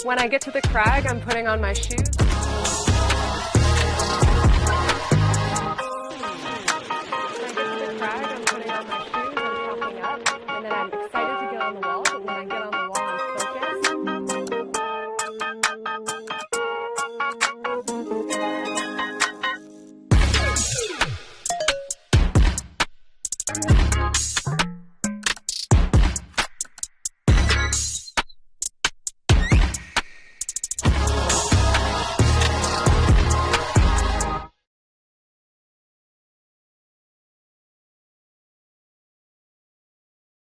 When I get to the crag, I'm putting on my shoes. And then I'm excited to get on the wall, but when I get on the wall, I'm focused.